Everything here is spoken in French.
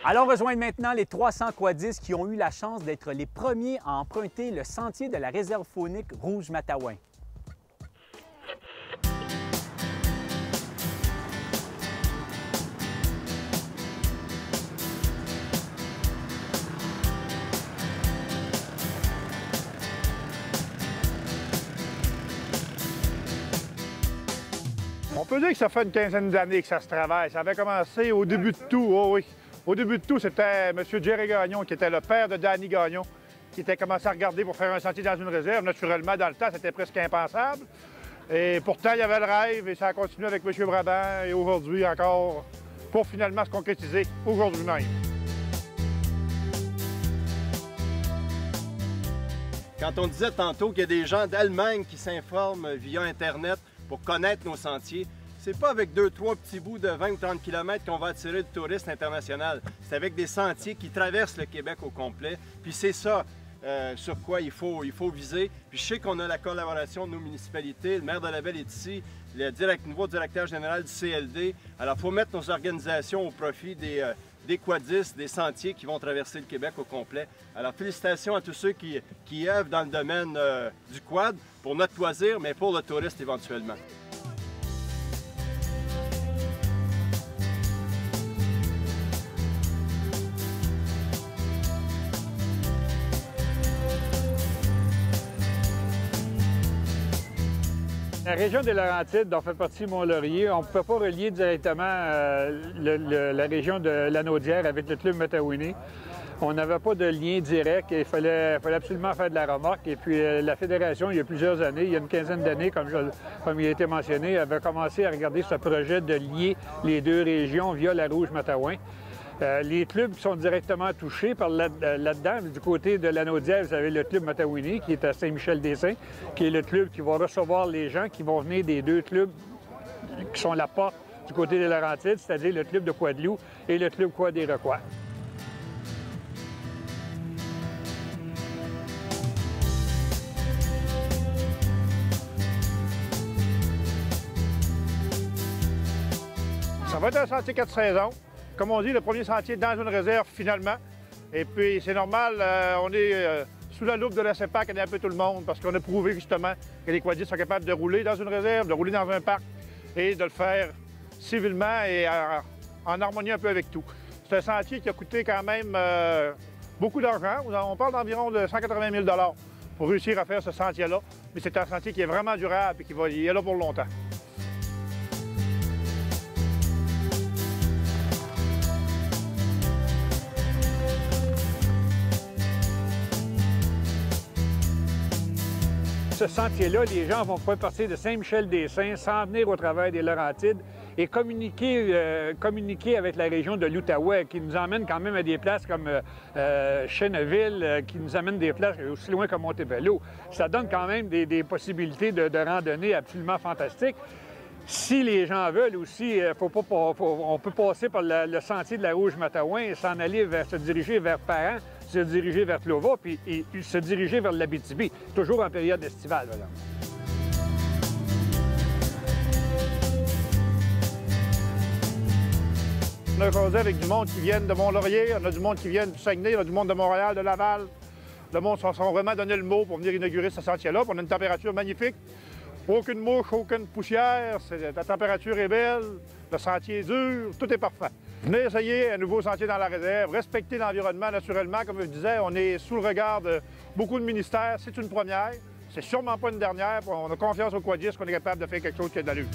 Allons rejoindre maintenant les 300 quadistes qui ont eu la chance d'être les premiers à emprunter le sentier de la réserve faunique Rouge-Matawan. On peut dire que ça fait une quinzaine d'années que ça se travaille. Ça avait commencé au début de tout, oh oui. Au début de tout, c'était M. Jerry Gagnon, qui était le père de Danny Gagnon, qui était commencé à regarder pour faire un sentier dans une réserve. Naturellement, dans le temps, c'était presque impensable. Et pourtant, il y avait le rêve et ça a continué avec M. Brabant et aujourd'hui encore, pour finalement se concrétiser aujourd'hui même. Quand on disait tantôt qu'il y a des gens d'Allemagne qui s'informent via Internet pour connaître nos sentiers, c'est pas avec 2-3 petits bouts de 20 ou 30 km qu'on va attirer le touriste international. C'est avec des sentiers qui traversent le Québec au complet. Puis c'est ça sur quoi il faut viser. Puis je sais qu'on a la collaboration de nos municipalités. Le maire de Laval est ici, le nouveau directeur général du CLD. Alors il faut mettre nos organisations au profit des quadistes, des sentiers qui vont traverser le Québec au complet. Alors félicitations à tous ceux qui œuvrent dans le domaine du quad, pour notre loisir, mais pour le touriste éventuellement. La région des Laurentides, dont fait partie Mont-Laurier, on ne peut pas relier directement la région de Lanaudière avec le club Matawini. On n'avait pas de lien direct et il fallait absolument faire de la remorque. Et puis la Fédération, il y a plusieurs années, il y a une quinzaine d'années, comme il a été mentionné, avait commencé à regarder ce projet de lier les deux régions via la Rouge-Matawan. Les clubs qui sont directement touchés par là-dedans, du côté de Lanaudière, vous avez le club Matawini qui est à Saint-Michel-des-Saints, qui est le club qui va recevoir les gens qui vont venir des deux clubs qui sont la porte du côté des Laurentides, c'est-à-dire le club de Quadlou et le club Quad Iroquois. Ça va être un sentier 4 saisons. Comme on dit, le premier sentier dans une réserve, finalement. Et puis, c'est normal, on est sous la loupe de la CEPAC et un peu tout le monde, parce qu'on a prouvé, justement, que les quadistes sont capables de rouler dans une réserve, de rouler dans un parc et de le faire civilement et en harmonie un peu avec tout. C'est un sentier qui a coûté quand même beaucoup d'argent. On parle d'environ de 180 000 $ pour réussir à faire ce sentier-là. Mais c'est un sentier qui est vraiment durable et qui va y aller là pour longtemps. Ce sentier-là, les gens vont pouvoir partir de Saint-Michel-des-Saints, s'en venir au travers des Laurentides et communiquer avec la région de l'Outaouais, qui nous emmène quand même à des places comme Chenneville, qui nous amène des places aussi loin que Montebello. Ça donne quand même des possibilités de randonnée absolument fantastiques. Si les gens veulent aussi, on peut passer par le sentier de la Rouge-Matawan et s'en aller se diriger vers Parent, se diriger vers Clova, puis se diriger vers l'Abitibi, toujours en période estivale. Voilà. On a causé avec du monde qui viennent de Mont-Laurier, on a du monde qui vient du Saguenay, on a du monde de Montréal, de Laval. Le monde s'en sont vraiment donné le mot pour venir inaugurer ce sentier-là. On a une température magnifique. Aucune mouche, aucune poussière, la température est belle, le sentier est dur, tout est parfait. Venez essayer un nouveau sentier dans la réserve, respecter l'environnement naturellement. Comme je disais, on est sous le regard de beaucoup de ministères. C'est une première, c'est sûrement pas une dernière. On a confiance aux quadistes qu'on est capable de faire quelque chose qui a de l'allure.